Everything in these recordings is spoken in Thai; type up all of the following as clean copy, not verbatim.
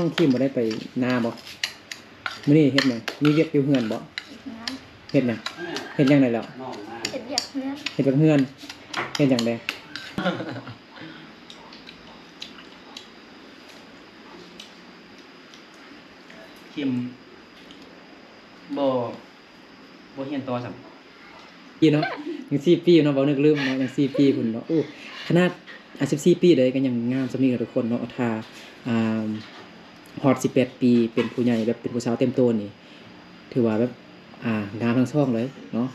น้องคิมบ่ได้ไปนาบ่มื้อนี้เฮ็ดหยังมีเวียกอยู่เฮือนบ่เฮ็ดหยังเฮ็ดหยังได้แล้วเฮ็ดเวียกเฮือนเฮ็ดเฮือนเฮ็ดหยังได้คิมบ่เฮียนต่อซ้ํปีเนาะยัง4ปีเนาะบ่นึกลืมเนาะยัง4ปีพุ่นเนาะโอ้ขนาด14ปีเลยก็ยังงามซำนี้กับทุกคนเนาะถ้าอ่าฮอด18ปีเป็นผู้ใหญ่แบบเป็นผู้สาวเต็มโตนี่ถือว่าแบบงามทั้งช่องเลยเนาะ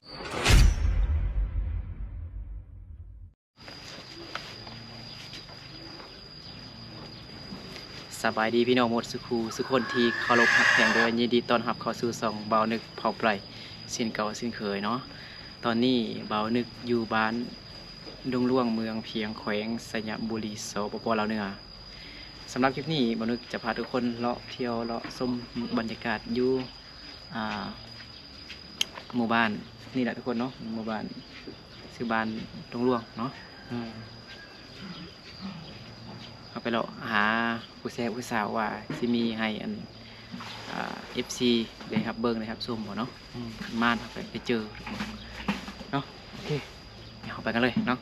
สบายดีพี่น้องหมดสุคนที่เคารพรักแพงโดยยินดีต้อนรับเข้าสู่ช่องเบานึกเผาไพรสิ้นเก่าสิ้นเคยเนาะตอนนี้เบานึกอยู่บ้านดงหลวงเมืองเพียงแขวงสยามบุรีสปปลาวเหนือสำหรับคลิปนี้เบานึกจะพาทุกคนเลาะเที่ยวเลาะชมบรรยากาศอยู่หมู่บ้านนี่แหละทุกคนเนาะหมู่บ้านชื่อบ้านดงหลวงเนาะเอาไปเลาะหาผู้แซ่บผู้สาวว่าสิมีให้อันFC เลยครับเบิ้งเลยครับส้มบ่เนาะม่านไปเจอเนาะโอเคเดี๋ยวไปกันเลยเนาะ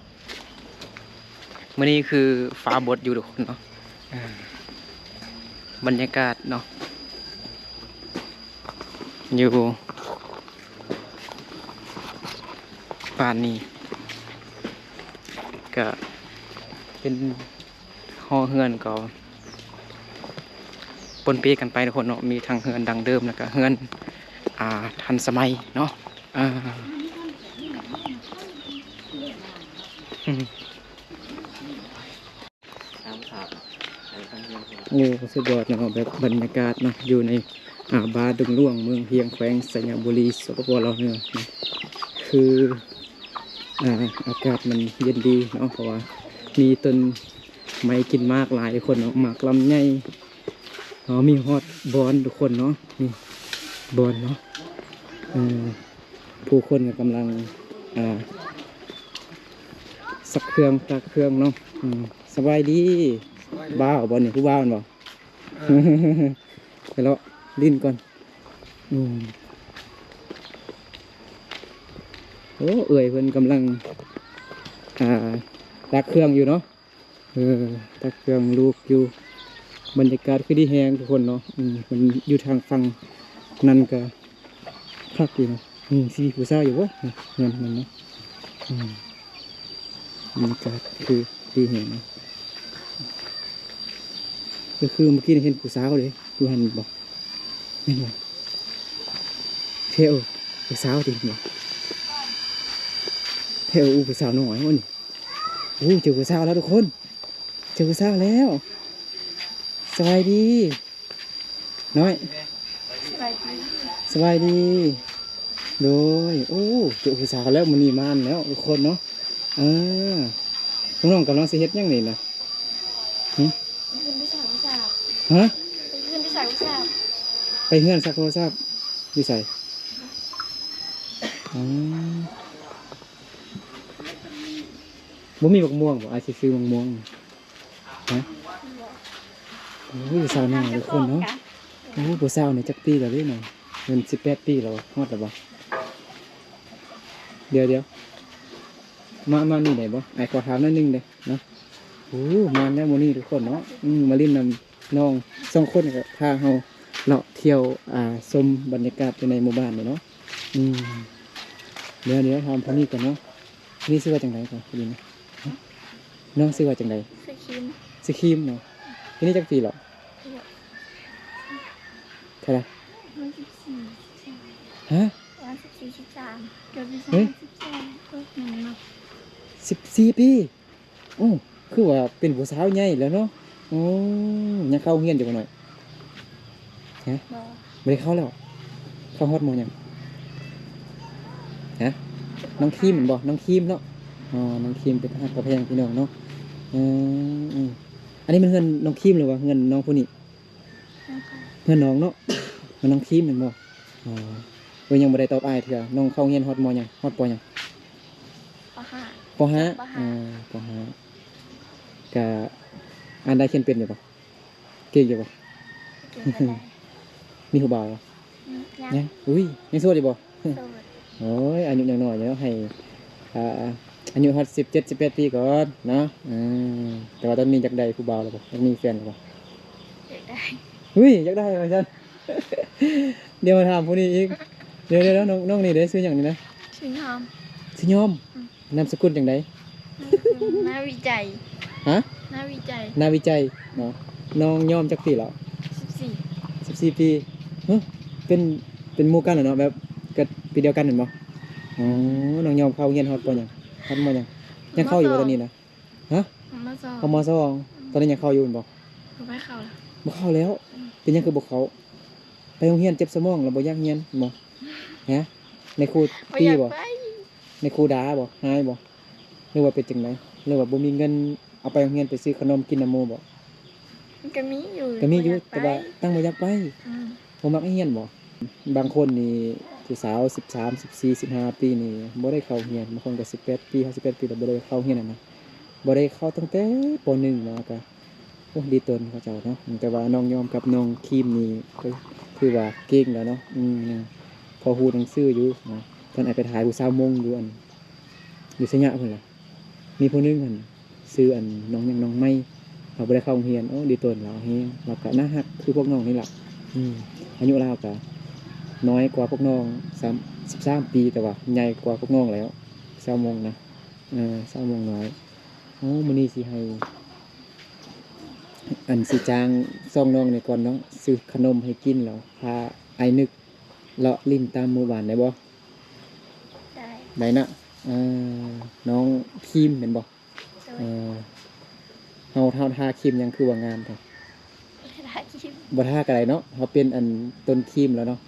มื้อนี้คือฟ้าบดอยู่ทุกคนเนาะบรรยากาศเนาะอยู่ป่านนี้ก็เป็นหอเฮือนก็ปนเปกันไปทุกคนเนาะมีทางเฮือนดังเดิมแล้วก็เฮือนทันสมัยเนาะอยู่สุดยอดเนาะแบบบรรยากาศเนาะอยู่ในบ้านดงหลวงเมืองเพียงแขวงสยามบุรีสปปลาวเหนือคืออากาศมันเย็นดีเนาะเพราะว่ามีต้นไม้กินมากหลายคนเนาะหมากลำไยมีฮอดบอลทุกคนเนาะนี่บอลเนาะผู้คนก็กำลังสักเครื่องตักเครื่องเนาะสบายดีบ้าบอลนี่ผู้บ้ามันบอกไปแล้วลิ้นก่อนโอ้เอื่อยเพิ่นกำลังตักเครื่องอยู่เนาะตักเครื่องลูกอยู่บรรยากาศคือดีแฮงทุกคนเนาะมันอยู่ทางฝั่งนั่นก็คักอยู่เนาะสีผู้สาวอยู่วะเงินมันเนาะบรรยากาศคือดีแฮงก็คือเมื่อกี้เห็นผู้สาวเลยดูหันบอกนี่บอกเทวผู้สาวจริงบอกเทวผู้สาวหน่อยวันนี้เจอผู้สาวแล้วทุกคนเจอผู้สาวแล้วสบายดีน้อยสบายดีโดยเจอผู้สาวแล้วมันนี่มานแล้วทุกคนเนาะน้องกำลังสิเฮ็ดยังไงนะฮะไปเฮือนสักโทรศัพท์ดิใส่บ่มีบักม่วงบ่อาจสิซื้อบักม่วงฮะผู้สาวหน้าทุกคนเนาะผู้สาวนี่จักปีแล้วเด้หน่อยเงิน18ปีแล้วฮอดแล้วบ่เดี๋ยวมานี่ได้บ่ไอ้ขอถามนิดนึงเด้เนาะมาแล้วมื้อนี้ทุกคนเนาะมาลิ้นนำน้อง2คนก็พาเฮาเลาะเที่ยวชมบรรยากาศในหมู่บ้านเนาะเดี๋ยวทำพวกนี้ก่อนเนาะนี่ชื่อว่าจังไดก่อนดีนะน้องชื่อว่าจังไดสครีมเนาะที่นี่จักปีหรอใช่ไหมฮะ14 ปีคือว่าเป็นผู้สาวใหญ่แล้วเนาะยังเข้าเฮียนอยู่กันหน่อยฮะไม่ได้เข้าแล้วเข้าฮอดมอยังฮะน้องครีมเหมือนบอกน้องครีมเนาะน้องครีมเป็นทหารกระเพงพี่น้องเนาะอันนี้มันเงินน้องครีมหรือว่าเงินน้องผู้นี้เงินน้องเนาะมันน้องครีมเหมือนบอกเรายังไม่ได้ตอบอ้ายเถอะน้องเข้าเฮียนฮอดมอยังฮอดปอยังปอฮะปอฮะกะอ่านได้เขียนเป็นอยู่ปะเก่งอยู่ปะ กินกันได้ มีผู้บ่าวบ่ ยั ยัง งอุ้ยยังโสดอยู่บ่ โสด โอ้ยอายุยังน้อยอยู่เนาะให้อ่าอายุฮอด17 18ปีก่อนเนาะแต่ว่าตอนนี้อยากได้ผู้บ่าวแล้วบ่อยากมีแฟนแล้วบ่ อยากได้ อุ้ยอยากได้ว่าซั่น เดี๋ยวมาถามผู้นี้อีกเดี๋ยวน้องนี่ได้ซื้อหยังนี่นะ ชื่อหอม สิยอมนามสกุลจังได น่าวิจัย ฮะ น่าวิจัย นาวิจัยเนาะน้องยอมจักปีแล้ว 14 14ปีเฮ้ยเป็นหมู่กันเหรอเนาะแบบกับปีเดียวกันเห็นบ่อ๋อน้องยอมเข้าเรียนฮอดปหยังฮอดมหยังยังเข้าอยู่บ่ตอนนี้นะฮะ มาสอบ เข้ามสองตอนนี้ยังเข้าอยู่เห็นบ่ เขาไปเขาแล้ว บ่เข้าแล้วเป็นหยังคือบ่เข้าไปโรงเรียนเจ็บสมองแล้วบ่อยากเรียนบ่ฮะในครู บ่ ตี อยาก บ่ ไป ในครูด่าบ่หายบ่หรือว่าเป็นจังไดหรือว่าบ่มีเงินเอาไปโรงเรียนไปซื้อขนมกินน้ำหมู่บ่ มันก็มีอยู่ ก็มีอยู่ บ่ แต่ว่าตั้งบ่อยากไป อืม บ่มักเรียนบ่บางคนนี่ผู้สาว13 14 15ปีนี่บ่ได้เข้าเรียนบางคนก็18ปี51ปีแล้วบ่ได้เข้าเรียนน่ะนะบ่ได้เข้าตั้งแต่ป .1 เนาะก็โอ้ดีตนเขาเจ้าเนาะแต่ว่าน้องยอมกับน้องครีมนี่ก็คือว่าเก่งแล้วเนาะพอฮู้หนังสืออยู่เนาะตอนไอ้ไปถ่ายผู้สาวมงอยู่อยู่สยะพุ่นล่ะมีผู้หนึงหั่นชื่อน้องหยังน้องไม้เขาบ่ได้เข้าโรงเรียนโอ้ดีตนเราเฮงเราก็น่าฮักคือพวกน้องนี่ล่ะอายุราวก็น้อยกว่าพวกน้อง13ปีแต่ว่าใหญ่กว่าพวกน้องแล้วสาวมงนะสาวมงน้อยโอ้มื้อนี้สิให้สิจ้างซ่องน้องนี่ก่อนเนาะซื้อขนมให้กินแล้วพาไอ้นึกเลาะลิ้นตามหมู่บ้านได้บ่ ได้ ได้นะน้องครีมเห็นบ่ โดย เฮาทาครีมยังคือว่างามแท้ ได้คิด บ่ทาก็ได้เนาะเฮาเป็นต้นครีมแล้วเนาะ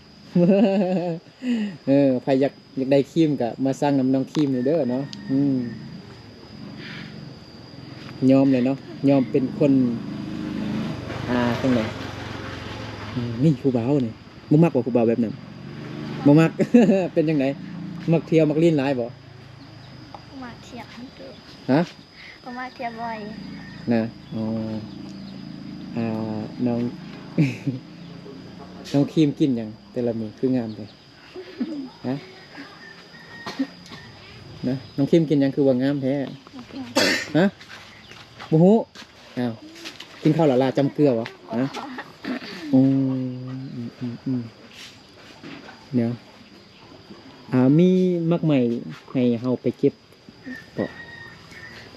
ใครอยากได้ครีมก็มาสั่งน้ำน้องครีมนี่เด้อเนาะยอมเลยเนาะยอมเป็นคนจังไดนี่ผู้บ่าวนี่บ่มักบ่ผู้บ่าวแบบนั้นบ่มัก เป็นจังไดมักเที่ยวมักลิ้นหลายบ่ มาเทียบมันเกิด ฮะ ก็มาเทียบบ่อย นะอ๋อน้อง น้องครีมกินหยังแต่ละมื้อคืองามเลยฮะนะน้องครีมกินหยังคือว่างามแท้ฮะบ่ฮู้อ้าวกินข้าวละลาจำเกลือวะฮะอืมเดี๋ยวมีมักใหม่ให้เฮาไปเก็บบ่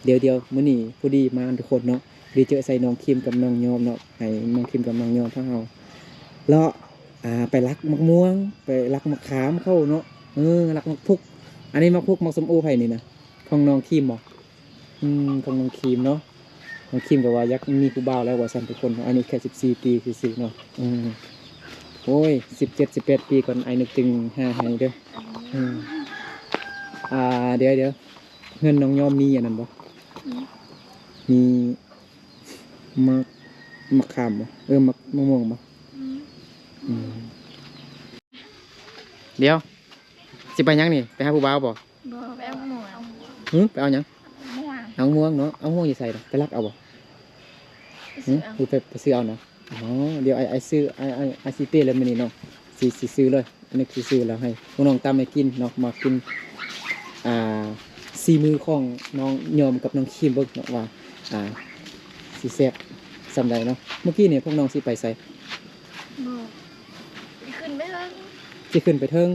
เดี๋ยวมื้อนี้ผู้ดีมาทุกคนเนาะดีเจอใส่น้องครีมกับน้องยอมเนาะให้น้องครีมกับน้องยอมทั้งเฮาเลาะไปรักมะม่วงไปรักมะขามเข้าเนาะรักมะพุกอันนี้มะพุกมะส้มโอไผนี่นะของน้องครีมบ่ของน้องครีมเนาะน้องครีมก็ว่าอยากมีผู้บ่าวแล้วว่าซั่นทุกคนอายุแค่14ปีซื่อๆเนาะโอ้ย17 18ปีก่อนไอ้นึกจึงหาให้เด้อเดี๋ยวเงินน้องยอมมีอันนั้นบ่มีมะขามบ่มะม่วงบ่เดี๋ยวสิไปยังนี่ไปหาผู้บ่าวบ่ บ่ไปเอาหมวก ไปเอาหยัง ม่วง เอาม่วงเนาะเอาม่วงอยู่ใส่เนาะไปรักเอาบ่ ไปซื้อเอา ไปซื้อเอานะเดี๋ยวไอ้ซื้อไอ้สิเป้แล้วมื้อนี้เนาะสิซื้อเลยอันนี้สิซื้อแล้วให้พวกน้องตามให้กินเนาะมากินซีมือของน้องยอมกับน้องครีมเบิ่งเนาะว่าสิแซ่บสำใดเนาะเมื่อกี้เนี่ยพวกน้องสิไปใส่ บ่ขึ้นไปเบิ่ง สิขึ้นไปเทิง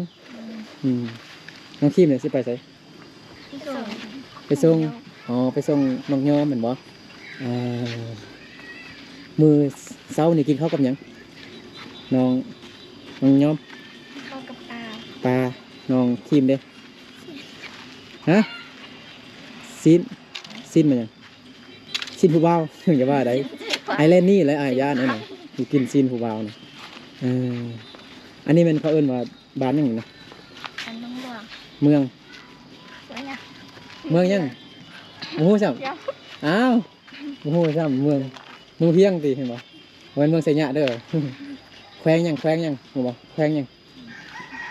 น้องครีมเนี่ยสิไปใส่ ส่ง ไปส่งไปส่งน้องยอมเหมือนบ่มือเช้านี่กินข้าวกับหยังน้องยอม เข้ากับตา ปลาน้องครีมเด้ฮะซีนมันหยังซีนผู้บ่าว อย่าว่าได้ไอแลนด์นี่และอายานั่นน่ะอยู่กินซีนผู้บ่าวน่ะอันนี้มันเขาเอิ้นว่าบ้านหยังนี่นะ อันน้องหลวง เมือง สวยงาม เมืองหยังโอ้โหซ้ำ เดี๋ยว อ้าวโอ้โหซ้ำเมืองเพียงติเห็นบ่บ่แม่นเมืองไสยะเด้อ แขวงหยังรู้บ่แขวงหยัง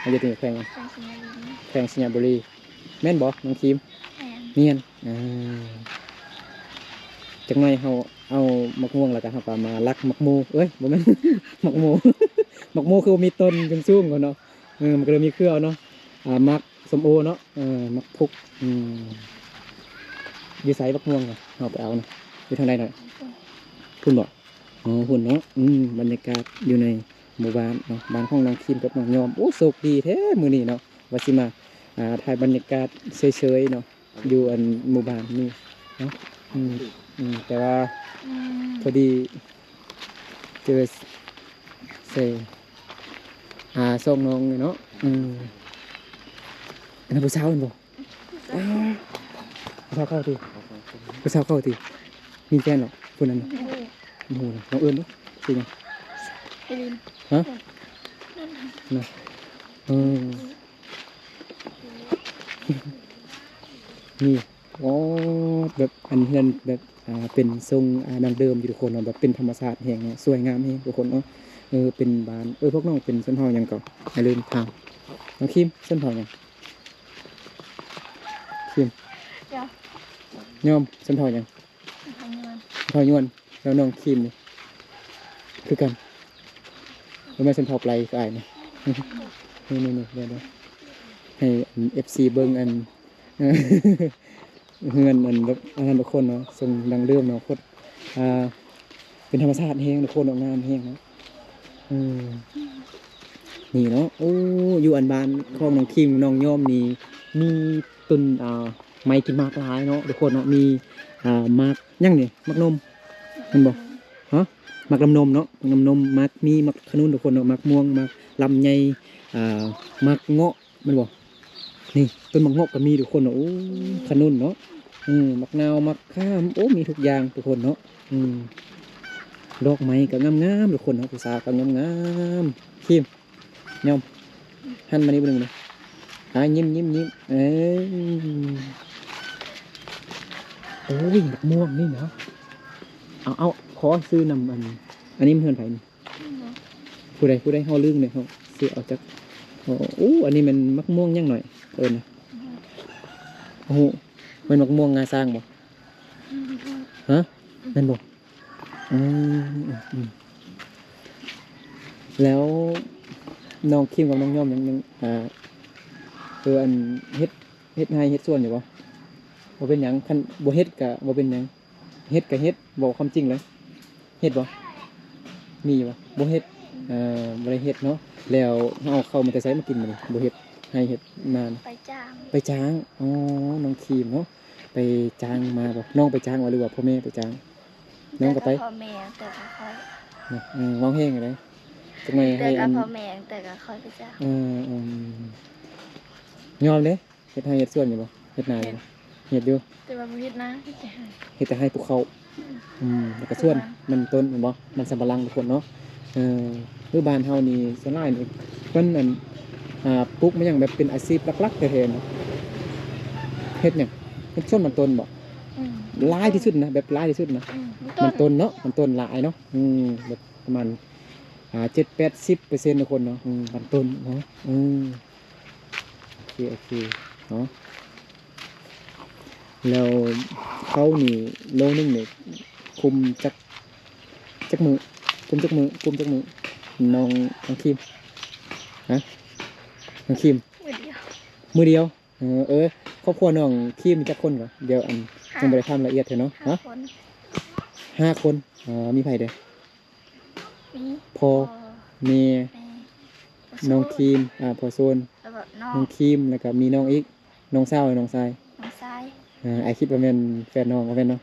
มันจะเป็นแขวงหยัง เป็นสิงห์บุรี แขวงสัญญาบุรีแม่นบ่น้องครีม แอน เนียน จักหน่อยเฮาเอามักม่วงแล้วก็เฮาก็มาลักมักโมเอ้ยบ่แม่น มักโม มักโมคือบ่มีต้นจังสูงกว่าเนาะมันก็เลยมีเครือเนาะมักส้มโอเนาะมักพุกอยู่ไสมักม่วงก็เอาไปเอานะอยู่ทางใดหน่อยพุ่นบ่อ๋อพุ่นเนาะบรรยากาศอยู่ในหมู่บ้านเนาะบ้านของน้องคิมกับน้องยอมโอ้โชคดีแท้มื้อนี้เนาะว่าสิมาถ่ายบรรยากาศเฉยๆเนาะอยู่อันหมู่บ้านนี่เนาะแต่ว่า อืม พอดีเจอเซส่งน้องเลยเนาะอันนั้นผู้สาวเห็นบ่ผู้สาวเข้าทีผู้สาวเข้าทีมีแฟนหรอคนนั้นน่ะโอ้โหน้องเอิญเนาะสิไง ไปลิน ฮะนะนี่อ๋อแบบอันเฮือนแบบเป็นทรงดังเดิมอยู่ทุกคนเนาะแบบเป็นธรรมชาติแห่งเนี่ยสวยงามแห่งทุกคนเนาะเป็นบ้านพวกน้องเป็นส้นเผาหยังก่อนอย่าลืมทางน้องคิมส้นเผาหยังคิม เดี๋ยว ย่อมส้นเผาหยัง ทำงาน เผายวนแล้วน้องคิมนี่คือกันแล้วแม่ส้นเผาปลายก็อายนี่ นี่เดี๋ยวให้FC เบิ่งอัน เฮือนอันแบบอันนั้นทุกคนเนาะทรงดังเดิมเนาะโคตรเป็นธรรมชาติแห้งทุกคนออกงามแห้งเนาะนี่เนาะโอ้อยู่อันบ้านของน้องคิมน้องย่อมนี่มีต้นไม้กินหมากหลายเนาะทุกคนเนาะมีหมากยังนี่หมากนมมันบอกฮะหมากลำนมเนาะหมากลำนมหมากมีหมากขนุนทุกคนเนาะหมากม่วงหมากลำไยหมากเงาะมันบอกนี่ต้นหมากเงาะก็มีทุกคนเนาะโอ้ขนุนเนาะหมากนาวหมากข้ามโอ้มีทุกอย่างทุกคนเนาะดอกไม้ก็งามๆทุกคนเนาะผู้สาวก็งามๆคิมยอมหันมานี่เบิ่งเลยยิ้มโอ้ยหมากม่วงนี่เนาะเอาขอซื้อนำอันนี้มันเพื่อนไผนี่ผู้ใดเฮาลืมเลยเฮาซื้อเอาจากโอ้อันนี้มันมะม่วงยังหน่อยนะโอ้โหเป็นมะม่วงงาสร้างบ่ฮะนั่นบ่แล้วน้องคิมกับน้องย่อมยังอันเฮ็ดให้เฮ็ดส่วนอยู่บ่เป็นหยังคันบ่เฮ็ดกะบ่เป็นหยังเฮ็ดกะเฮ็ดบอกความจริงเลยเฮ็ดบ่มีบ่บ่เฮ็ดบ่ได้เฮ็ดเนาะแล้วเอาเข้ามาแต่ไสมากินมื้อนี้บ่เฮ็ดให้เฮ็ดนาน ไปจ้าง ไปจ้างอ๋อน้องคิมเนาะไปจ้างมาบ่น้องไปจ้างหรือว่าพ่อแม่ไปจ้างน้องก็ไป พ่อแม่แต่ก็ค่อย ร้องเพลงอะไรจังไง แต่ ให้ ก็พ่อแม่แต่ก็ค่อยไปจ้าง ยอมเลยเฮ็ดให้เฮ็ดส่วนอยู่บ่เฮ็ดนายเฮ็ดอยู่ แต่ว่าบ่เฮ็ดนะเฮ็ดแต่ให้ เฮ็ดแต่ให้พวกเขาแล้วก็ส่วนมันต้นแม่นบ่มันสำปะหลังทุกคนเนาะคือบ้านเฮานี่ส่วนหลายนี่เพิ่นอันปลูกมันหยังแบบเป็นอาชีพหลักๆแท้ๆเนาะเฮ็ดหยังเฮ็ดส่วนมันต้นบ่ อืม หลายที่สุดนะแบบหลายที่สุดนะ มันต้นเนาะมันต้นหลายเนาะแบบประมาณ70-80%ทุกคนเนาะมันต้นเนาะโอเคเนาะแล้วเขานี่โลนึงเนี่ยคุมจักมือคุมจักมือน้องคิมฮะน้องคิม มื้อเดียว มือเดียวครอบครัวน้องคิมมีจักคนก่อนเดี๋ยวยังไม่ได้ทำละเอียดเถอะเนาะ ห้า ฮะ คน 5 คนมีไผเด้อ มี พ่อแม่ แม่ น้องคิมพ่อโซน แล้วก็น้อ น้อง งคิมแล้วก็มีน้องอีกน้องสาวน้องชาย น้องชาย ไอคิดว่าแม่นแฟนน้องก็แม่นเนาะ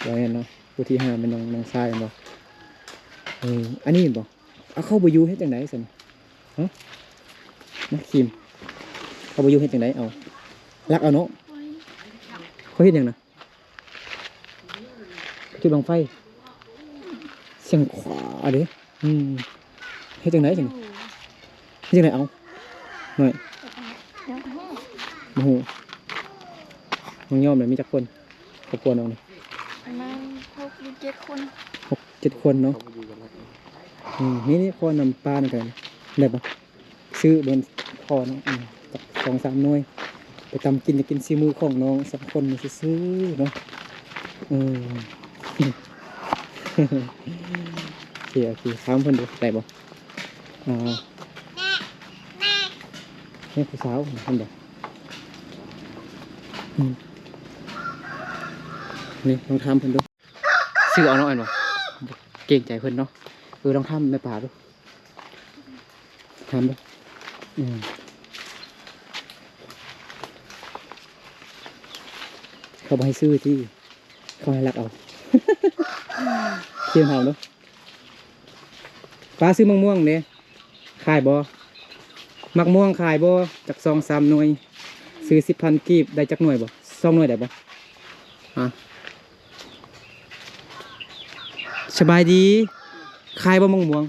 ว่าแม่นเนาะผู้ที่5เป็นน้องชายบ่อันนี้บ่เอาเข้าบ่อยู่เฮ็ดจังได๋ซั่นฮะน้องคิมเข้าบ่อยู่เฮ็ดจังได๋เอารักเอาเนาะเขาเฮ็ดหยังนะจุดบังไฟเสียงขวาเด้เฮ็ดจังได๋ซั่นเฮ็ดจังได๋เอาหน่อย เดี๋ยวให้ โอ้โหน้องยอมเลยมีจักคนครอบครัวน้องนี่ ประมาณ6-7 คน 6-7 คนเนาะนี่พ่อนำปลาหนึ่งกันได้ปะซื้อบนพอเนาะจาก2-3 หน่วยไปตำกินจะกินซีมือของน้องสักคนนี่ซื้อเนาะ โอเคโอเคถามเพิ่นดูได้บ่นี่ผู้สาวเพิ่นบ่นี่ลองทำเพิ่นดูซื้อเอาเนาะอันบ่เก่งใจเพิ่นเนาะลองทำในป่าดูทำดูเขาบ่ให้ซื้อที่เขาให้รักเอา เทียมถามดูป้าซื้อมะม่วงเนี่ยขายบ่มักม่วงขายบ่จาก2-3 หน่วยซื้อ10,000 กีบได้จักหน่วยบ่2 หน่วยได้บ่ฮะสบายดีขายบ่มะม่วง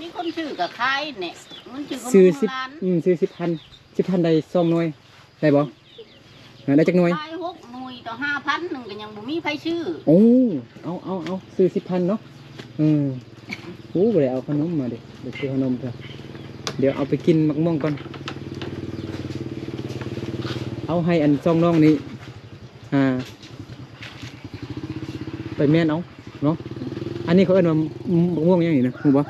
มีคนซื้อกับขายเนี่ยมันซื้อ ซื้อ กับร้าน ซื้อ10,000ได้2 หน่วยได้บ่ได้จักหน่วย ขาย6 หน่วยต่อ 5,000นึงก็ยังบ่มีไผซื้อ โอ้เอาซื้อ10,000เนาะโอ้บ่ได้เอาขนมมาเดี๋ยวซื้อขนมเถอะเดี๋ยวเอาไปกินมะม่วงก่อนเอาให้อันซองน้องนี้ไปแม่นเอาเนาะอันนี้เขาเอิ้นว่ามะม่วงยังนี่นะรู้บ่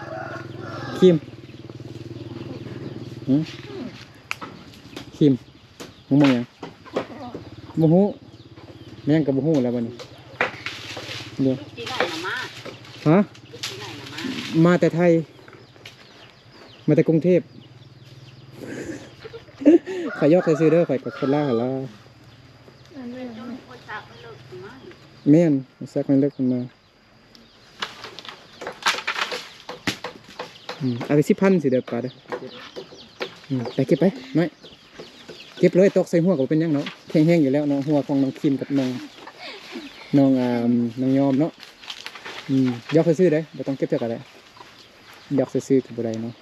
ครีมครีมมะม่วงยังบ่ฮู้แม่งก็บ่ฮู้แล้วบัดนี้เดี๋ยว ที่ไหนน่ะมา ฮะ ที่ไหนน่ะมา มาแต่ไทย มาแต่กรุงเทพ ข่อยยอกซื้อเด้อข่อยกับคนล่าหล่ะ นั่นเลย คนซักมันเลิกมา แม่นสักมันเลิกกันมาเอาไป10,000สิเด้อป้าเด้อไปเก็บไปน้อยเก็บเลยตกใส่หัวก็เป็นหยังเนาะแห้งๆอยู่แล้วเนาะหัวของน้องคิมกับน้องน้องยอมเนาะยอกซื้อเด้อบ่ต้องเก็บเท่ากันเลยยอกซื้อกับบ่ได้เนาะ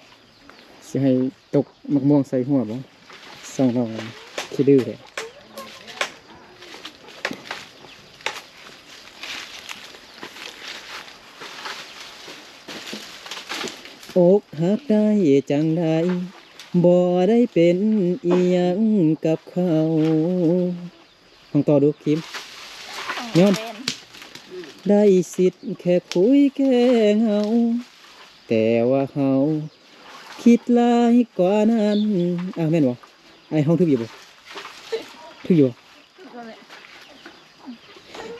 สิให้ตกมะม่วงใส่หัวบ่ส่องน้องขี้ดื้อแท้อกหักได้จังใดบ่ได้เป็นอีหยังกับเขาลองต่อดูคิม ยอม ได้สิทธิ์แค่คุยแค่เหงาแต่ว่าเฮาคิดหลายกว่านั้นแม่นบ่ไอ้ห้องทึกอยู่บ่ทึกอยู่บ่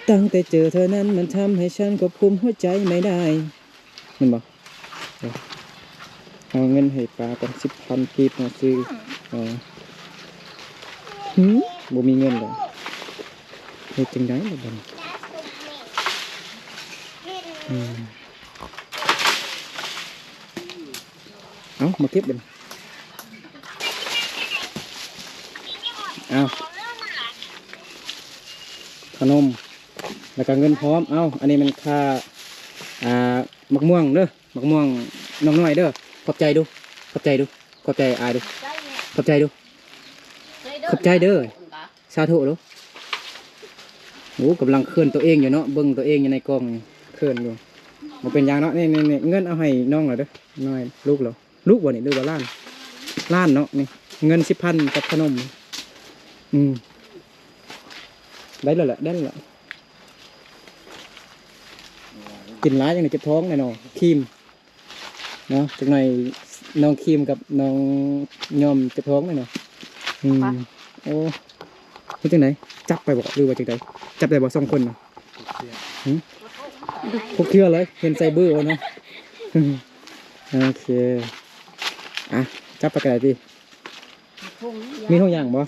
ตั้งแต่เจอเธอนั้นมันทำให้ฉันควบคุมหัวใจไม่ได้แม่นบ่เอาเงินให้ปลาก่อน10,000 กีบมาซื้อบ่มีเงินเลยเฮ็ดจังได๋ล่ะบัดนี้เอามาเก็บบัดนี้เอาขนมแล้วก็เงินพร้อมเอาอันนี้มันค่ามะม่วงเด้อมะม่วงน้องน้อยเด้อขอบใจดูขอบใจดูขอบใจอายดูขอบใจดูขอบใจเด้อสาธุดูโอ้กำลังเคลื่อนตัวเองอยู่เนาะเบิ่งตัวเองอยู่ในกล้องเคลื่อนอยู่มันเป็นอย่างเนาะนี่เงินเอาให้น้องเหรอเด้อน้อยลูกเหรอลูกบ่นี่หรือว่าล้านเนาะนี่เงิน10,000กับขนมได้แล้วแหละได้แล้วกินร้ายยังไงเจ็บท้องแน่นอนครีมเนาะจากหน่อยน้องครีมกับน้องยอมเจ็บท้องแน่นอนโอ้เป็นจังไหนจับไปบอกหรือว่าจังไดจับได้บ่2 คนเนาะพวกเชื่อเลยเห็นไซเบอร์เนาะโอเคจับไปกันไหนดิมีห้องย่างบ่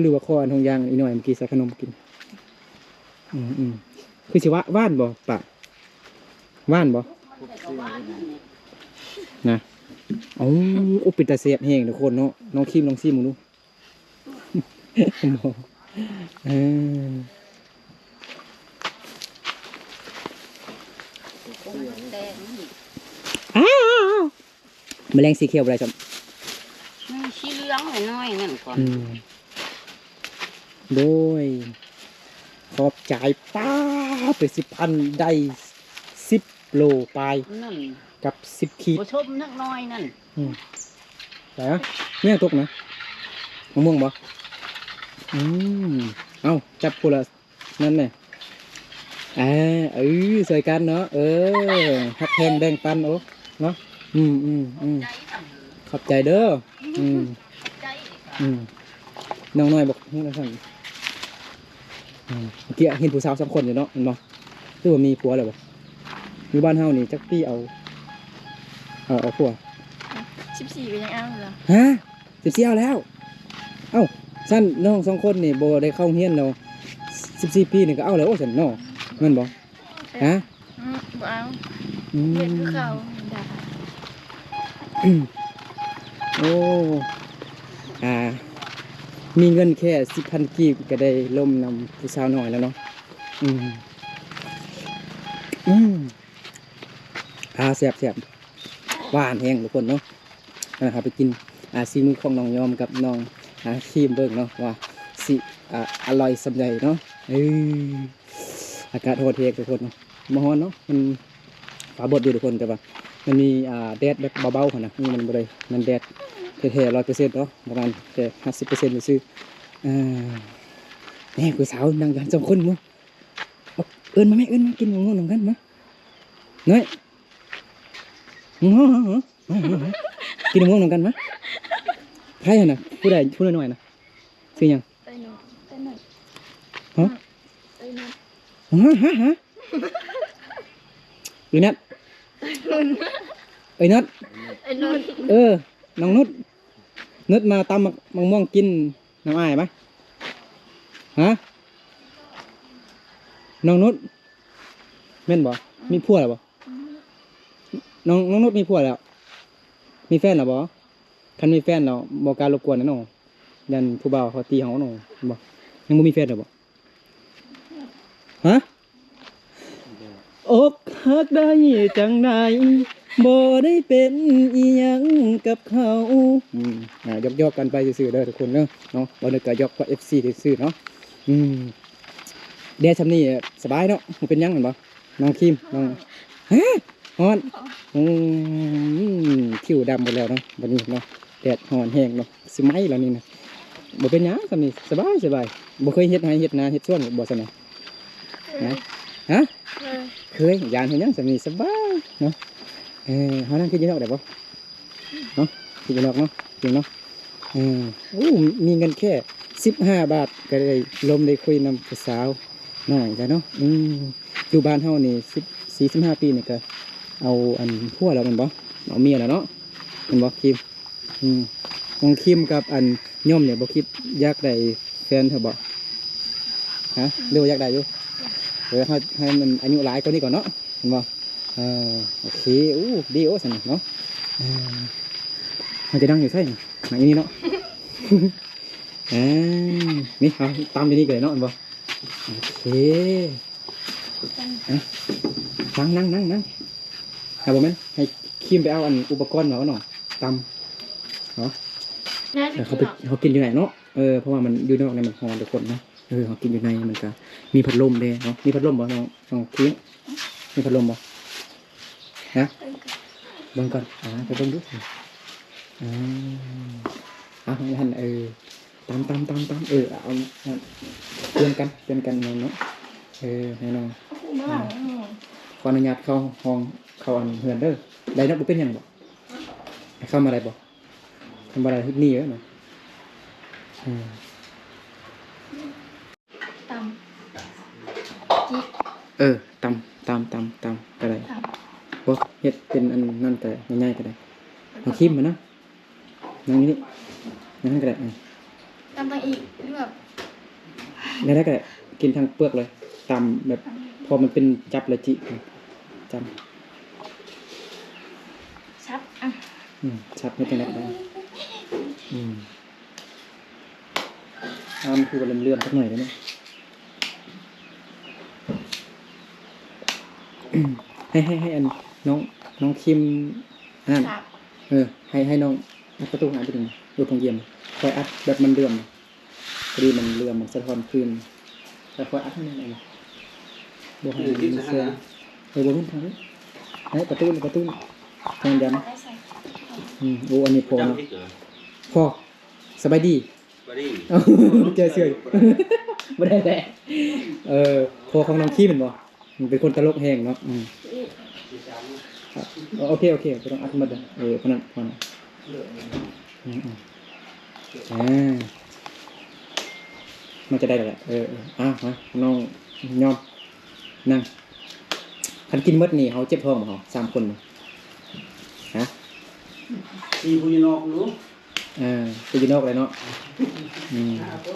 หรือว่าข้ออันห้องย่างอีกหน่อยเมื่อกี้ใส่ขนมกินคือสิว่านบ่ปะว่านบ่นะอุปิตาเสียบแห้งทุกคนเนาะน้องคิมลองซิมึงดูแมลงสีเขียวอะไรจัง สีเหลืองน้อยๆนั่นก่อน โดยขอบจ่ายป้าไป10,000ได้10 โลไปนั่นกับ10 ขีด ผู้ชมนักน้อยนั่นแต่เนี่ยตกนะมะม่วงบ่เอาจับกูละนั่นแน่ เออสวยกันเนาะฮักแพงแบ่งปันโอ้เนาะใจทำ ขอบใจเด้อใจ น้องน้อยบอกนี่นะท่านเมื่อกี้เห็นผู้สาว2 คนอยู่เนาะเห็นบ่คือว่ามีผัวแล้วบ่อยู่บ้านเฮานี่จักปี้เอาผัว 14ก็ยังเอาเหรอ ฮะ14เอาแล้วเอ้าสั้นน้อง2 คนนี่บ่ได้เข้าเรียนแล้ว14 ปีนี่ก็เอาแล้วซั่นเนาะแม่นบ่ฮะ บ่เอา อื เรียนคือ ม เขาด่า โอ้มีเงินแค่ 10,000 กีบก็ได้ล่มนำผู้สาวน้อยแล้วเนาะแซ่บหวานแห้งทุกคนเนาะนะครับไปกินซีมือของน้องยอมกับน้องครีมเบิ่งเนาะว่าสิอร่อยสำใดเนาะอากาศโหดเทกทุกคนเนาะมาฮ้อนเนาะมันฟ้าบดอยู่ทุกคนแต่ว่ามันมีแดดแบบเบาๆค่ะนะมันบ่ได้มันแดดแท้ๆ100%เนาะประมาณแค่50%ซื่อนี่ผู้สาวนั่งกัน2 คนมั้งเอิ้นมาแม่เอิ้นมากินง่วงนำกันมาน้อยกินง่วงนำกันมาใครน่ะผู้ใดผู้น้อยๆน่ะชื่อหยัง ไปหนูไปหนู ฮะ ไปหนู ฮะหรือนัดนัด ไอ้นุ่น น้องนุชมาตำมะม่วงกินน้ำอ้ายไหมฮะน้องนุชแม่นบ่มีผัวแล้วบ่น้องนุชมีผัวแล้วมีแฟนแล้วบ่คันมีแฟนแล้วบ่การรบกวนนะน้องยันผู้บ่าวเขาตีเฮาน้องบ่ยังบ่มีแฟนแล้วบ่ฮะอกหักได้จังใดบ่ได้เป็นอีหยังกับเขายกกันไปซื่อๆเด้อทุกคนเนาะบ่นึกก็ยกเพราะ FC ซื่อๆเนาะแดดซำนี้สบายเนาะบ่เป็นหยังแม่นบ่น้องคิมน้องฮะฮ้อนผิวดำหมดแล้วเนาะบัดนี้เนาะแดดฮ้อนแห้งเนาะสิไหม้แล้วนี่นะบ่เป็นหยังซำนี้สบายบ่เคยเฮ็ดให้เฮ็ดนาเฮ็ดสวนบ่ซะนะฮะเคยยานเฮ็ดหยังซำนี้สบายเนาะเฮานั่งคิดอยู่นอกได้บ่เนาะคิดอยู่นอกเนาะจริงเนาะมีเงินแค่15 บาทก็ได้ลมได้คุยนำผู้สาวน้อยจ้ะเนาะอยู่บ้านเฮานี่15 ปีนี่ก็เอาอันผัวแล้วแม่นบ่เอาเมียแล้วเนาะแม่นบ่คิมน้องคิมกับอันย่อมเนี่ยบ่คิดอยากได้แฟนเธอบ่ฮะหรือว่าอยากได้อยู่ให้มันอายุหลายกว่านี้ก่อนเนาะเห็นบ่โอเคดีสนุกเนาะมันจะนั่งอยู่ใช่ไหมนั่งอยู่นี่เนาะนี่เอาตามไปนี่กันเลยเนาะบ่โอเคนั่งครับผมให้คิมไปเอาอันอุปกรณ์มาหน่อยตำเนาะเขากินอยู่ไหนเนาะเพราะว่ามันอยู่นอกในมันหอนทุกคนนะเขากินอยู่ในมันก็มีพัดลมเลยเนาะมีพัดลมบ่น้องคิมมีพัดลมบ่นะเบิ่งก่อนไปเบิ่งดูเอาท่านตามเอาเตือนกันน้องเนาะให้น้องขออนุญาตเข้าห้องเข้าอันเฮือนเด้อได้นับบ่เป็นหยังบ่เข้ามาได้บ่ทำอะไรที่นี่เด้อเนาะตำตำก็ได้บ่เฮ็ดเป็นอันนั่นแต่ง่ายๆก็ได้เอาคิมมานะนั่งนี่นั่นก็ได้ตำอีกหรือแบบ ได้ก็ได้กินทั้งเปลือกเลยตำแบบพอมันเป็นจับละจิจำชับชับไม่เป็นไรได้คือว่าเลื่อนๆสักหน่อยได้ไหมให้อันน้องคิมนั่นให้น้องอัดประตูหายไปถึงดูทางเยี่ยมคอยอัดแบบมันเลื่อมพอดีมันเลื่อมมันสะท้อนคืนแต่คอยอัดให้มันเองบวกให้มันเสียบวกขึ้นทางนี้ให้ประตูทางยันอันนี้พอสบายดีเจอเสื่อยไม่ได้แต่พอของน้องขี้เหมือนบ่ มันเป็นคนตลกแห้งเนาะโอเคไม่ต้องอัดหมดเลยพนันพนันมันจะได้แล้วแหละมาน้องยอมนั่งคันกินมดนี่เขาเจ็บท้องมั้งเขา3 คนฮะ ที่ผู้นอกรู้ ไปอยู่นอกเลยเนาะ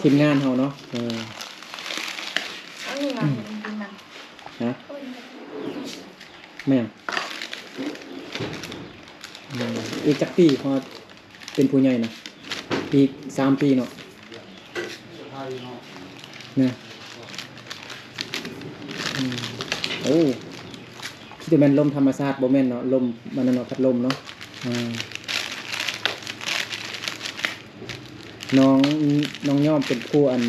ทีมงานเขาเนาะอันนี้มาเห็นกินมัน ฮะ โอ้ย ไม่ยังอีกจักปีพอเป็นผู้ใหญ่นะอีก3 ปีเนาะเนี่ยโอ้คิดว่าแม่นลมธรรมชาติบ่แม่นเนาะลมมันเนาะพัดลมเนาะน้องย่อมเป็นผู้อัน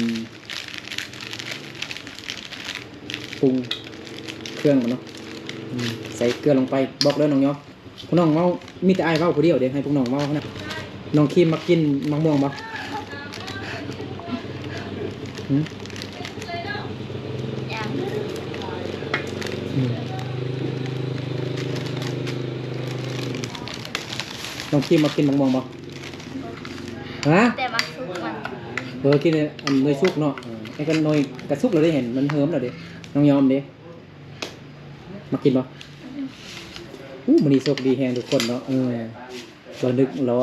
ปรุงเครื่องมันเนาะใส่เกลือลงไปบอกแล้วน้องย่อมพวกน้องเมามีแต่อ้ายเว้าผู้เดียวเดี๋ยวให้พวกน้องเว้านะน้องคิมมากินมะม่วงบ่ยัง น้องคิมมากินมะม่วงบ่ฮะ แต่มาซุกมัน กินอันเนยซุกเนาะไอ้กันเนยกระซุกเราได้เห็นมันเฮิมเราเด้น้องยอมเด้มากินบ่มันนี่โชคดีแฮงทุกคนเนาะเรานึกแล้ว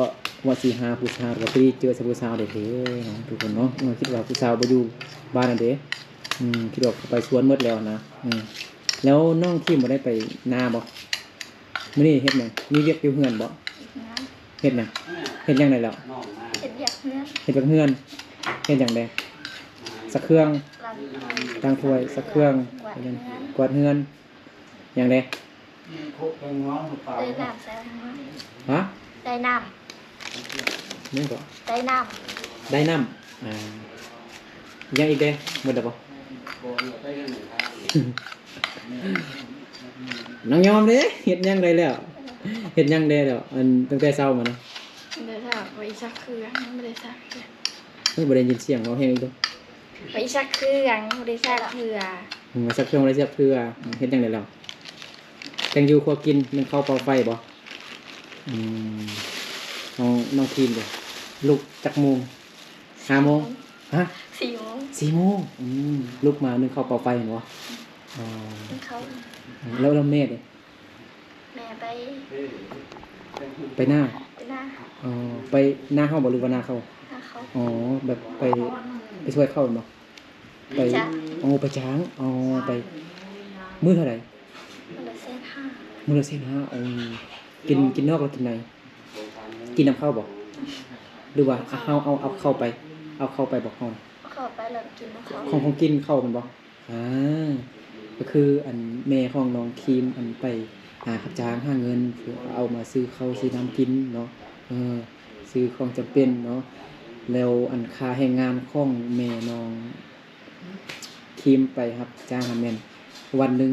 ว่าสิหาผู้สาวก็พี่เจอผู้สาวเด้ทุกคนเนาะคิดว่าผู้สาวบ่อยู่บ้านนั่นเด้คิดว่าไปสวนหมดแล้วนะแล้วน้องคิมบ่ได้ไปนาบ่มื้อนี้เฮ็ดหยังมีเวียกอยู่เฮือนบ่เฮ็ดหยังเฮ็ดหยังได้แล้ว เห็ดอยากเนื้อ เฮ็ดกับเฮือนเฮ็ดหยังได้สักเครื่อง ลำ ตั้งถ้วยสักเครื่อง กวาดเนื้อก วาดเฮือนอย่างใด ได้น้ำใส่น้ำ ฮะ ได้น้ นี่ก็ ำได้น้ ได้น้ำยังอีกเด้หมดแล้วบ่ น้องยอมเด้เฮ็ดหยังได้แล้วเฮ็ดหยังได้แล้วอันตั้งแต่เช้ามาเนาะ ำเดี๋ยวถ้าไปซักเครื่องไม่ได้ซักเครื่อง บ่ได้ยินเสียงเราแฮงอีกเด้อ ไปซักเครื่องไม่ได้ซักเครื่อง สักเครื่องบ่ได้เสียบเทื่อเฮ็ดหยังได้แล้วแต่งอยู่ครัวกินมันเข้าเตาไฟบ่น้องทีมเด้อลุกจักโมง5 โมงฮะ 4 โมง 4 โมงลุกมานึงเข้าเตาไฟเห็นบ่เขา แล้วแม่เด้ แม่ไป ไปหน้า ไปหน้า ไปหน้าเฮาบ่หรือว่าหน้าเขา หน้าเขา แบบไปช่วยเขาเนาะไป จ้ะ ไปจ้างไปมื้อเท่าไหร่ มันละเส้นห้า มื้อละกินนอกแล้วกินในกินน้ำข้าวบ่หรือว่าเอาเข้าไปบอกเฮา เข้าไปแล้วกินของเขา ของกินเข้ามันบ่ก็คืออันแม่ของน้องครีมอันไปหารับจ้างหาเงินเพื่อเอามาซื้อข้าวซื้อน้ำกินเนาะซื้อของจำเป็นเนาะแล้วอันค่าแรงงานของแม่น้องครีมไปครับจ้างแม่นวันหนึง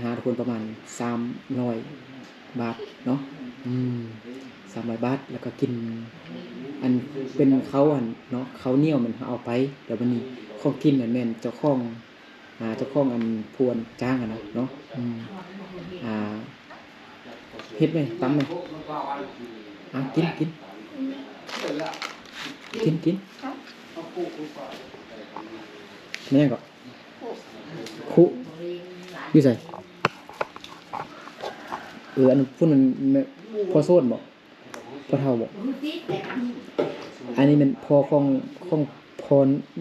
150,000ทุกคนประมาณ300 บาทเนาะ300 บาทแล้วก็กินอันเป็นเขาอันเนาะเขาเหนียวมันเอาไปเดี๋ยววันนี้ของกินเหมือนแม่นเจ้าของอันพวนจ้างอะนะเนาะเฮ็ดไหมตำไหมกินแม่ก็คุอยู่ใส่อันพุ่นมันพอโซดบ่พอเท่าบ่อันนี้มันพอของพอ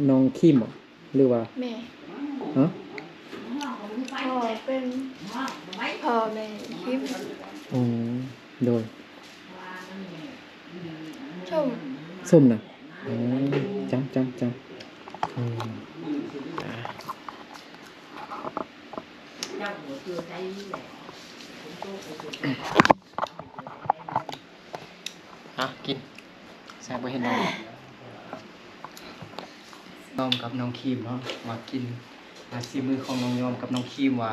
น้องขี้มบ่หรือว่า แม่ ฮะ พ่อเป็นพ่อแม่คิม โดย ชม ส้มน่ะจำกินแซ่บบ่เห็นน้องกับน้องครีมเนาะมากินซีมือของน้องยอมกับน้องครีมว่า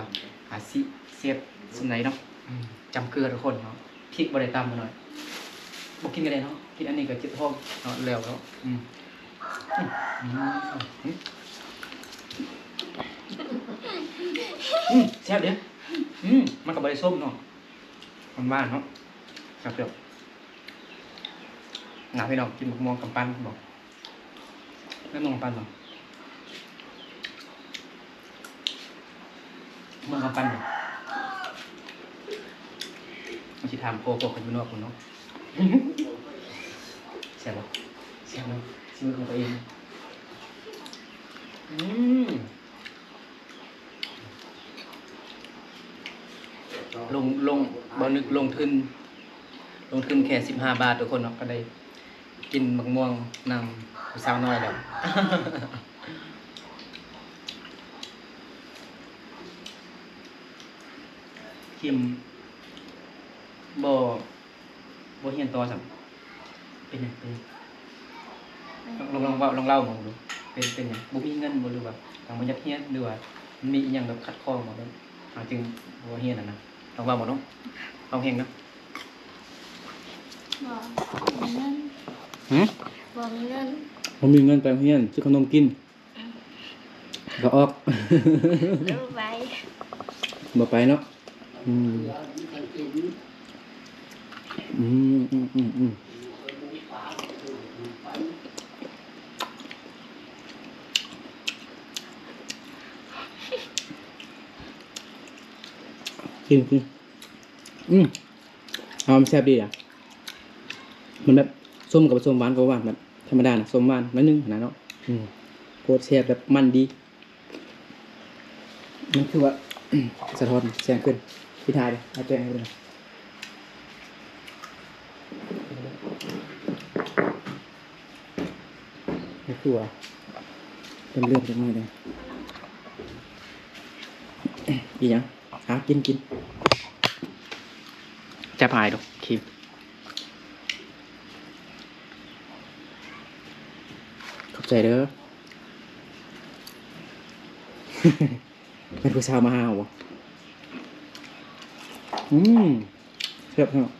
สิเสียบสำไหนเนาะจำเกลือทุกคนเนาะพริกบ่ได้ตามมาหน่อยบ่กินกันได้เนาะกินอันนี้ก็จิตท้องเนาะแล้ว แซ่บเด้อมันกับบริส้มเนาะมันบ้านเนาะครับเดี๋ยวหนาพี่น้องกินมะม่วงกับปั้นบอกไม่มองปั้นหรอมองกับปั้นเหรอมันจะทำโกโก้กันอยู่นอกคุณเนาะแซ่บบ่แซ่บเนาะซื้อของตัวเองลงบ่นึกลงทุนแค่15 บาททุกคนเนาะก็ได้กินมะม่วงนำผู้สาวน้อยแล้ว คิมบ่เฮียนต่อสัมเป็นหยังเป็นลองเล่ามองดูเป็นหยังบ่มีเงินบ่หรือว่าทางบ่อยากเฮียนหรือว่ามันมีอีหยังแบบขัดข้องบ่แบบจึงบ่เฮียนนะลองเว้าบ่เนาะลองเฮงเนาะ บอกมีเงิน ฮะ บอกมีเงิน ผมมีเงินไปโรงเรียนซื้อขนมกินก็ออก รู้ไว้ บ่ไปเนาะอืมอืมอืมอืมอืมกินเอามันแซ่บดีอ่ะมันแบบส้มกับส้มหวานกับหวานแบบธรรมดานะส้มหวานนิดนึงขนาดเนาะโคตรแซ่บแบบมันดีมันคือว่า สะท้อนแสงขึ้นพี่ทายเลยเอาแจ้งให้ดูหน่อยนี่คือว่าเป็นเรื่องจังเลย อีหยังกินจะพายดอกคิมขอบใจเด้อ เป็นผู้ชาวมาหาวะเทียบเนาะ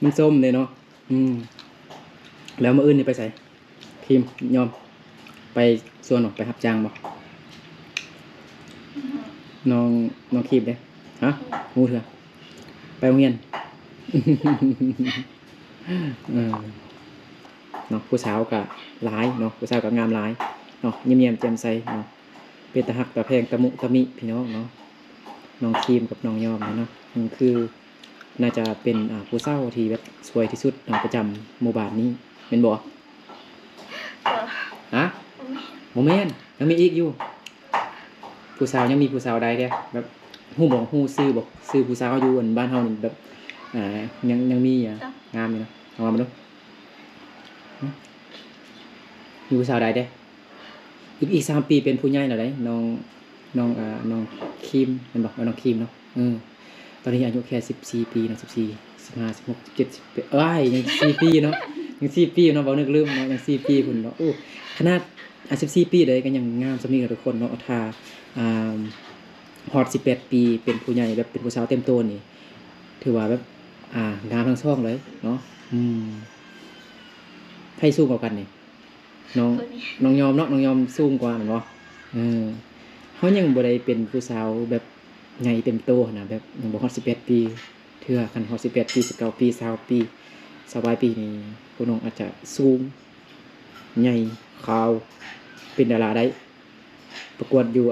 มันส้มเลยเนาะแล้วมาอื่นนี่ไปใส่พิมพ์ยอมไปส่วนหรอไปหับจ้างบ่น้องคีบเด้ฮะงูเถอะไปโรงเรียน เนาะผู้สาวกับร้ายเนาะผู้สาวกับงามร้ายเนาะเยี่ยมแจ่มใสเนาะเป็นตะหักตะแพงตะมุตะมิพี่น้องเนาะน้องคีมกับน้องยอมเนาะมันคือน่าจะเป็นผู้เศร้าที่แบบสวยที่สุดประจำหมู่บ้านนี้เป็นบ่ฮะโมเมนยังมีอีกอยู่ผู้สาวยังมีผู้สาวใดเด้แบบฮู้ซื้อผู้สาวอยู่บ้านเฮานี่แบบยังมีงามอยู่นะเอามาดูมีผู้สาวใดเด้อีก3 ปีเป็นผู้ใหญ่แล้วได้น้องคิมเห็นบ่น้องคิมเนาะตอนนี้อายุแค่14 ปีเนาะ14 15 16 17ยัง4 ปีเนาะยัง4 ปีเนาะบ่นึกลืมเนาะยัง4 ปีพุ่นเนาะโอ้ขนาด14 ปีเลยก็ยังงามสำนี้ทุกคนเนาะถ้าฮอด18 ปีเป็นผู้ใหญ่แบบเป็นผู้สาวเต็มตัวนี่ถือว่าแบบงามทั้งช่องเลยเนาะใครสู้กว่ากันนี่น้องยอมเนาะน้องยอมสูงกว่าแม่นบ่เฮายังบ่ได้เป็นผู้สาวแบบใหญ่เต็มโตนะแบบยังบ่ฮอด18 ปีเทื่อคันฮอด18 ปี19 ปี20 ปี20ปีนี่พวกน้องอาจจะสูงใหญ่ขาวเป็นดาราได้ประกวดอยู่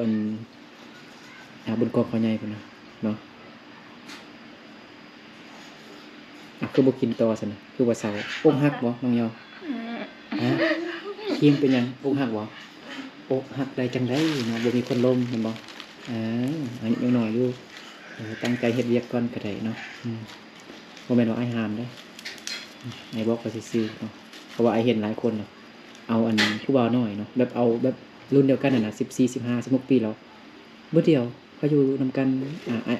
บนกองเขาใหญ่พุ่นน่ะเนาะคือบ่กินต่อซั่นน่ะคือว่าเศร้าอกหักบ่น้องยอมฮะคิมเป็นหยังอกหักบ่อกหักได้จังได๋เนาะบ่มีคนล้มเห็นบ่อันนี้ยังน้อยอยู่ตั้งใจเฮ็ดเวียกก่อนก็ได้เนาะบ่แม่นว่าอ้ายห้ามเด้อ้ายบอกก็ซื่อๆเนาะเพราะว่าอ้ายเห็นหลายคนเนาะเอาผู้บ่าวน้อยเนาะแบบเอาแบบรุ่นเดียวกันน่ะ14 15 16 ปีแล้วมื้อเดียวเขาอยู่นำกัน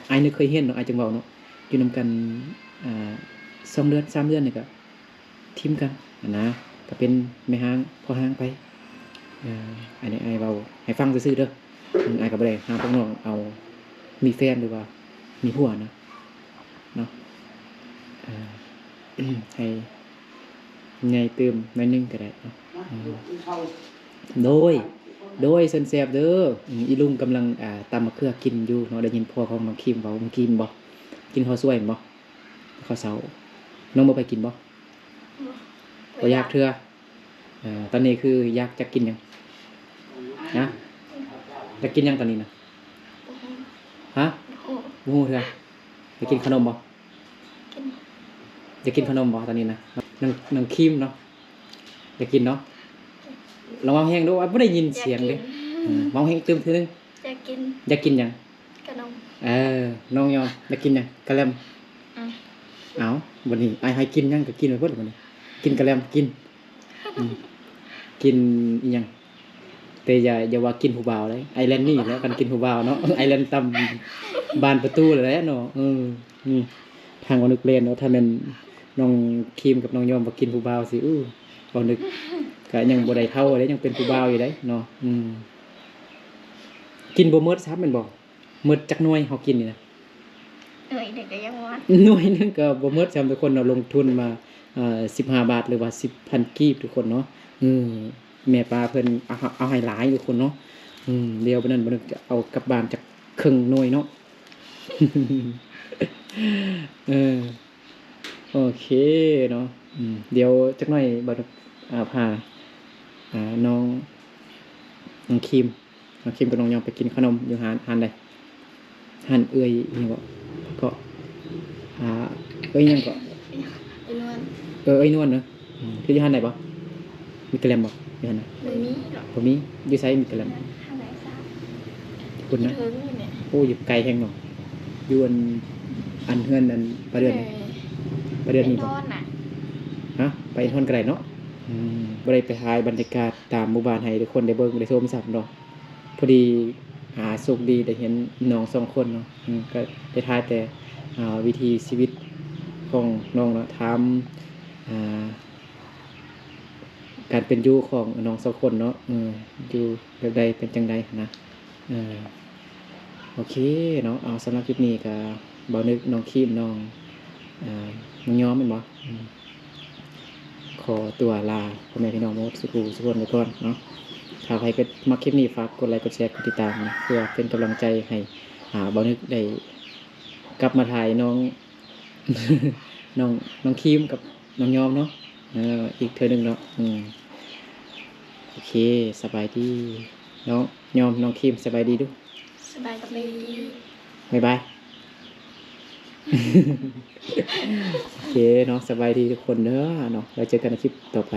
อ้ายนึกเคยเห็นเนาะอ้ายจังเว้าเนาะอยู่นำกัน2 เดือน3 เดือนนี่ก็ทิมกันนะก็เป็นแม่ห้างพ่อห้างไปอันนี้อ้ายเว้าให้ฟังซื่อๆเด้ออ้ายก็บ่ได้ห้ามพวกน้องเอามีแฟนหรือว่ามีผัวนะ เนาะให้ใหญ่เติมหน่อยนึงก็ได้เนาะโดยเซินแซ่บเด้ออีลุงกำลังตำมะเขือกินอยู่เนาะได้ยินพ่อของน้องคิมเว้าน้องคิมบ่กินข้าวสวยบ่ข้าวเช้าน้องบ่ไปกินบ่บ่อยากเทื่อตอนนี้คืออยากจะกินหยังนะจะกินหยังตอนนี้นะฮะ โอ้ บ่ฮู้เทื่อจะกินขนมบ่ กิน จะกินขนมบ่ตอนนี้นะน้องคิมเนาะจะกินเนาะลองเว้าแฮงดูว่าบ่ได้ยินเสียงเด้เว้าแฮงตึมทีนึง จะกิน อยากกินหยัง ขนม น้องยอมอยากกินหยังกะแลม เอาวันนี้ไอ้ให้กินหยังก็กินไปเพิ่นวันนี้กินกะแลมกินกินอีหยังแต่อย่าว่ากินผู้บ่าวเลยไอแลนด์นี่แล้วกันกินผู้บ่าวเนาะไอแลนด์ตำบานประตูเลยแหละเนาะนี่ทางบ่นึกเล่นเนาะถ้าแม่นน้องครีมกับน้องยอมบ่กินผู้บ่าวสิบ่นึกก็ยังบ่ได้เท่าเลยยังเป็นผู้บ่าวอยู่เด้เนาะกินบ่หมดซับแม่นบ่หมดจักหน่วยเฮากินนี่นะ เด็กก็ยังว่า หน่วยนึงก็บ่หมดจำทุกคนเราลงทุนมา15 บาทหรือว่า 10,000 กีบทุกคนเนาะแม่ปลาเพิ่นเอาให้หลายทุกคนเนาะเดียวบ่นั้นบ่นึกจะเอากลับบ้านจักครึ่งหน่วยเนาะ โอเคเนาะเดี๋ยวจักหน่อยบ่นึกพาน้องครีมกับน้องยองไปกินขนมอยู่หานใดหานเอื้อยอีหยังบ่ก็เอ้ยยังก็ ไอ้นวล เอ้ยนวลเนอะคืออยู่หันไหนบ่มีกระแลมบ่อยู่หันไหน ไม่มีหรอก บ่มีอยู่ไสมีกระแลม ทางไหนซะ คุณนะ ถึงอยู่เนี่ย โอ้อยู่ไกลแฮงเนาะอยู่อันเฮือนอันประเดือนนี้บ่ นอนน่ะ ฮะไปฮอนไกลเนาะบ่ได้ไปถ่ายบรรยากาศตามหมู่บ้านให้ทุกคนได้เบิ่งได้ชมซับเนาะพอดีโชคดีได้เห็นน้อง2คนเนาะก็ได้ถ่ายแต่วิถีชีวิตของน้องเนาะถามการเป็นอยู่ของน้อง2คนเนาะอยู่แบบใดเป็นจังใดนะโอเคเนาะเอาสำหรับคลิปนี้ก็บ่นึกน้องครีมน้องยอมแม่นบ่ขอตัวลาพ่อแม่พี่น้องหมดสุขสุขไปก่อนเนาะถ้าใครก็มักคลิปนี้ฝากกดไลค์กดแชร์กดติดตามนะเพื่อเป็นกำลังใจให้บ่นึกได้กลับมาถ่ายน้อง น้องครีมกับน้องยอมเนาะอีกเทื่อนึงเนาะโอเคสบายดีน้องยอมน้องครีมสบายดีดู สบายดี บ๊ายบาย โอเคเนาะสบายดีทุกคนเด้อเนาะแล้วเจอกันในคลิปต่อไป